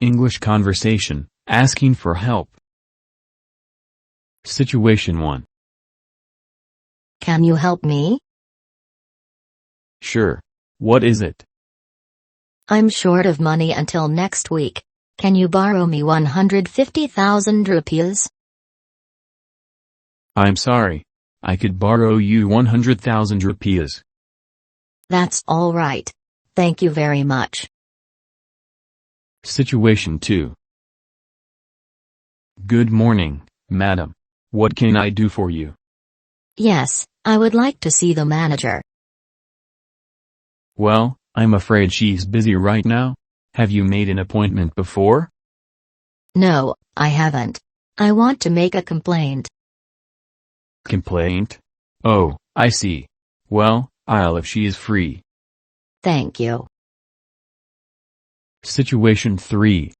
English conversation, asking for help. Situation 1. Can you help me? Sure. What is it? I'm short of money until next week. Can you borrow me 150,000 rupees? I'm sorry. I could borrow you 100,000 rupees. That's all right. Thank you very much. Situation 2. Good morning, madam. What can I do for you? Yes, I would like to see the manager. Well, I'm afraid she's busy right now. Have you made an appointment before? No, I haven't. I want to make a complaint. Complaint? Oh, I see. Well, I'll if she is free. Thank you. Situation 3.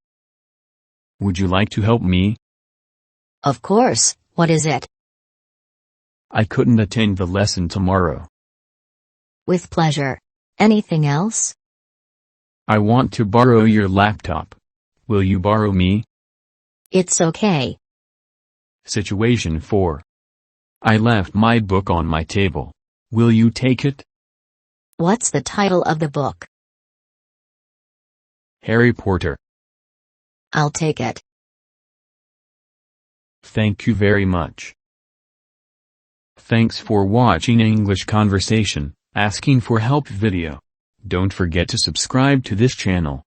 Would you like to help me? Of course, what is it? I couldn't attend the lesson tomorrow. With pleasure. Anything else? I want to borrow your laptop. Will you borrow me? It's okay. Situation 4. I left my book on my table. Will you take it? What's the title of the book? Harry Potter. I'll take it. Thank you very much. Thanks for watching English Conversation, Asking for Help video. Don't forget to subscribe to this channel.